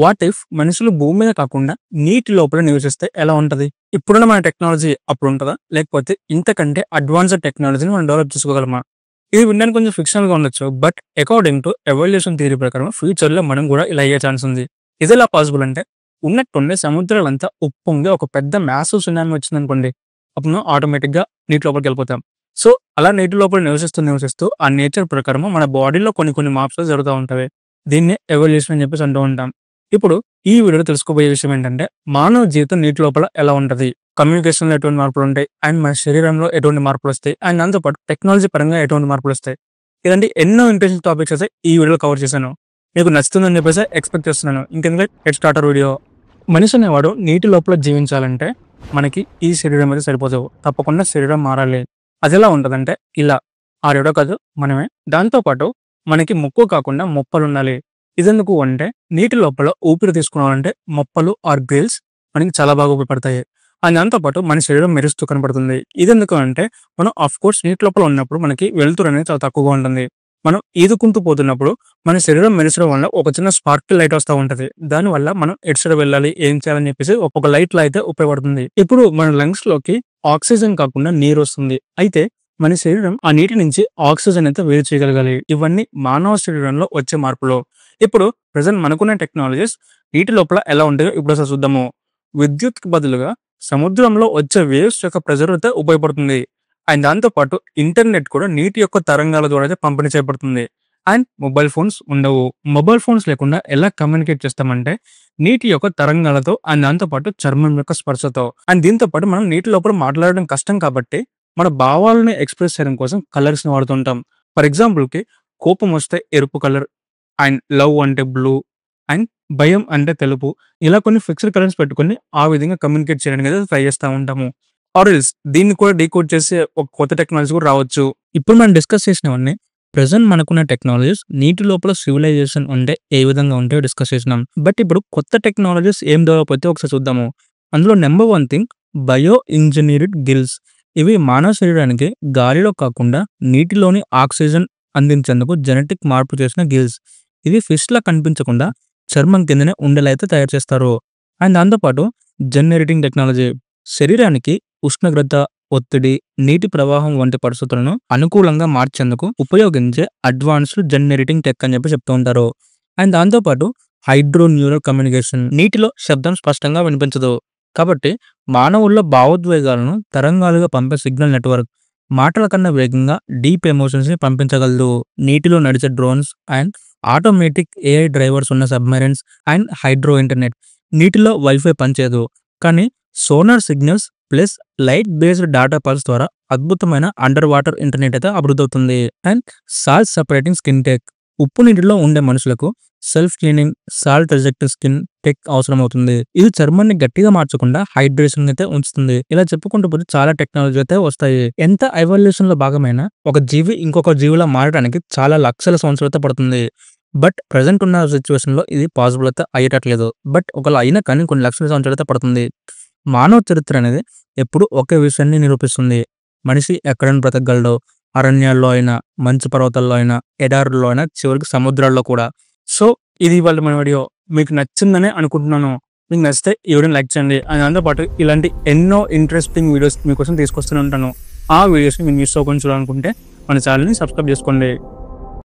What if మనుషులు భూమి మీద కాకుండా నీటి లోపల నివసిస్తే ఎలా ఉంటది? ఇప్పుడున్న మన టెక్నాలజీ అప్పుడు ఉంటదా? లేకపోతే ఇంతకంటే అడ్వాన్స్డ్ టెక్నాలజీని మనం డెవలప్ చేసుకోగలమా? ఇది వినడానికి కొంచెం ఫిక్షనల్ గా ఉండొచ్చు. But according to evolution theory ప్రకారం ఫ్యూచర్ లో మనం కూడా ఇలా అయ్యే ఛాన్స్ ఉంది. ఇది ఎలా పాసిబుల్ అంటే ఉన్నట్టుండే సముద్రాలంతా ఉప్పొంగి ఒక పెద్ద మ్యాసివ్ సునామీ వచ్చిందనుకోండి. అప్పుడు మనం ఆటోమేటిక్ గా నీటి లోపలికి వెళ్ళిపోతాం. సో అలా నీటి లోపల నివసిస్తూ ఆ నేచర్ ప్రకారం మన బాడీలో కొన్ని మార్పులు జరుగుతూ ఉంటాయి. దీన్నే ఎవల్యూషన్ అని చెప్పేసి అంటూ ఉంటాం. ఇప్పుడు ఈ వీడియోలో తెలుసుకోబోయే విషయం ఏంటంటే మానవ జీవితం నీటి లోపల ఎలా ఉంటది, కమ్యూనికేషన్ లో ఎటువంటి మార్పులు ఉంటాయి, అండ్ మన శరీరంలో ఎటువంటి మార్పులు వస్తాయి, అండ్ దాంతో పాటు టెక్నాలజీ పరంగా ఎటువంటి మార్పులు వస్తాయి. ఇలాంటి ఎన్నో ఇంట్రెస్టింగ్ టాపిక్స్ అయితే ఈ వీడియోలో కవర్ చేశాను. మీకు నచ్చుతుందని చెప్పేసి ఎక్స్పెక్ట్ చేస్తున్నాను. ఇంకెందుకంటే లెట్స్ స్టార్ట్ అవర్ వీడియో. మనిషి అనేవాడు నీటి లోపల జీవించాలంటే మనకి ఈ శరీరం అయితే సరిపోతావు, తప్పకుండా శరీరం మారాలి. అది ఎలా ఉంటదంటే ఇలా, ఆడెవడో కాదు మనమే. దాంతో పాటు మనకి ముక్కు కాకుండా మొప్పలు ఉండాలి. ఇదెందుకు అంటే నీటి లోపల ఊపిరి తీసుకున్నామంటే మొప్పలు ఆర్ గ్రిల్స్ మనకి చాలా బాగా ఉపయోగపడతాయి. అండ్ దాంతో పాటు మన శరీరం మెరుస్తూ కనపడుతుంది. ఇదెందుకు అంటే మనం ఆఫ్ కోర్స్ నీటి లోపల ఉన్నప్పుడు మనకి వెలుతురు అనేది చాలా తక్కువగా ఉంటుంది. మనం ఈదుకుంటూ పోతున్నప్పుడు మన శరీరం మెరిసడం వల్ల ఒక చిన్న స్పార్కిల్ లైట్ వస్తూ ఉంటది. దానివల్ల మనం ఎటు సైడ్ వెళ్ళాలి, ఏం చేయాలని చెప్పేసి ఒక్కొక్క లైట్ లో అయితే ఉపయోగపడుతుంది. ఇప్పుడు మన లంగ్స్ లోకి ఆక్సిజన్ కాకుండా నీరు వస్తుంది. అయితే మన శరీరం ఆ నీటి నుంచి ఆక్సిజన్ అయితే వేరు చేయగలగాలి. ఇవన్నీ మానవ శరీరంలో వచ్చే మార్పులు. ఇప్పుడు ప్రజెంట్ మనకున్న టెక్నాలజీస్ నీటి లోపల ఎలా ఉంటాయో ఇప్పుడు అసలు చూద్దాము. విద్యుత్ కి బదులుగా సముద్రంలో వచ్చే వేవ్స్ యొక్క ప్రెజర్ అయితే ఉపయోగపడుతుంది. అండ్ దాంతో పాటు ఇంటర్నెట్ కూడా నీటి యొక్క తరంగాల ద్వారా అయితే పంపిణీ చేయబడుతుంది. అండ్ మొబైల్ ఫోన్స్ ఉండవు. మొబైల్ ఫోన్స్ లేకుండా ఎలా కమ్యూనికేట్ చేస్తామంటే నీటి యొక్క తరంగాలతో, అండ్ దాంతో పాటు చర్మం యొక్క స్పర్శతో. అండ్ దీంతో పాటు మనం నీటి లోపల మాట్లాడడం కష్టం కాబట్టి మన భావాలను ఎక్స్ప్రెస్ చేయడం కోసం కలర్స్ ని వాడుతుంటాం. ఫర్ ఎగ్జాంపుల్ కి కోపం వస్తే ఎరుపు కలర్, అండ్ లవ్ అంటే బ్లూ, అండ్ భయం అంటే తెలుపు. ఇలా కొన్ని ఫిక్స్డ్ కలర్స్ పెట్టుకుని ఆ విధంగా కమ్యూనికేట్ చేయడానికి అయితే ట్రై చేస్తూ ఉంటాము. ఆర్ఎల్స్ దీన్ని కూడా డీకోడ్ చేసే ఒక కొత్త టెక్నాలజీ కూడా రావచ్చు. ఇప్పుడు మనం డిస్కస్ చేసినవన్నీ ప్రెసెంట్ మనకున్న టెక్నాలజీస్ నీటి లోపల సివిలైజేషన్ ఉంటే ఏ విధంగా ఉంటాయో డిస్కస్ చేసినాం. బట్ ఇప్పుడు కొత్త టెక్నాలజీస్ ఏం డెవలప్ అయితే ఒకసారి చూద్దాము. అందులో number 1 thing bio engineered gills. ఇవి మానవ శరీరానికి గాలిలో కాకుండా నీటిలోని ఆక్సిజన్ అందించేందుకు జెనెటిక్ మార్పు చేసిన గిల్స్. ఇవి ఫిష్ లా కనిపించకుండా చర్మం కిందనే ఉండేలా అయితే తయారు చేస్తారు. అండ్ దాంతోపాటు జెనరేటింగ్ టెక్నాలజీ. శరీరానికి ఉష్ణోగ్రత, ఒత్తిడి, నీటి ప్రవాహం వంటి పరిస్థితులను అనుకూలంగా మార్చేందుకు ఉపయోగించే అడ్వాన్స్డ్ జెనరేటింగ్ టెక్ అని చెప్పి చెప్తూ ఉంటారు. అండ్ దాంతోపాటు హైడ్రో న్యూరల్ కమ్యూనికేషన్. నీటిలో శబ్దం స్పష్టంగా వినిపించదు కాబట్టి మానవుల్లో భావోద్వేగాలను తరంగాలుగా పంపే సిగ్నల్ నెట్వర్క్ మాటల కన్నా వేగంగా డీప్ ఎమోషన్స్ ని పంపించగలదు. నీటిలో నడిచే drones and automatic AI drivers ఉన్న సబ్మెరైన్స్ అండ్ హైడ్రో ఇంటర్నెట్. నీటిలో వైఫై పనిచేయదు కానీ sonar signals plus light based data pulse ద్వారా అద్భుతమైన అండర్ వాటర్ ఇంటర్నెట్ అయితే అభివృద్ధి అవుతుంది. And salt separating skin tech. ఉప్పు నీటిలో ఉండే మనుషులకు self cleaning salt rejective skin tech అవసరం అవుతుంది. ఇది చర్మాన్ని గట్టిగా మార్చకుండా హైడ్రేషన్ అయితే ఉంచుతుంది. ఇలా చెప్పుకుంటూ పోతే చాలా టెక్నాలజీ అయితే వస్తాయి. ఎంత ఎవల్యూషన్ లో భాగమైన ఒక జీవి ఇంకొక జీవిలా మారడానికి చాలా లక్షల సంవత్సరాలు అయితే పడుతుంది. బట్ ప్రెసెంట్ ఉన్న సిచ్యువేషన్ లో ఇది పాసిబుల్ అయితే అయ్యేటట్లేదు. బట్ ఒకవేళ అయినా కానీ కొన్ని లక్షల సంవత్సరాలు అయితే పడుతుంది. మానవ చరిత్ర అనేది ఎప్పుడు ఒకే విషయాన్ని నిరూపిస్తుంది. మనిషి ఎక్కడైనా బ్రతకగలడో, అరణ్యాల్లో అయినా, మంచు పర్వతాల్లో అయినా, ఎడారుల్లో అయినా, చివరికి సముద్రాల్లో కూడా. సో ఇది ఇవాళ మన వీడియో. మీకు నచ్చిందనే అనుకుంటున్నాను. మీకు నచ్చితే ఈ వీడియోని లైక్ చేయండి. అండ్ దాంతోపాటు ఇలాంటి ఎన్నో ఇంట్రెస్టింగ్ వీడియోస్ మీకోసం తీసుకొస్తూనే ఉంటాను. ఆ వీడియోస్ని మీరు మిస్ అవ్వకుండా చూడాలనుకుంటే మన ఛానల్ని సబ్స్క్రైబ్ చేసుకోండి.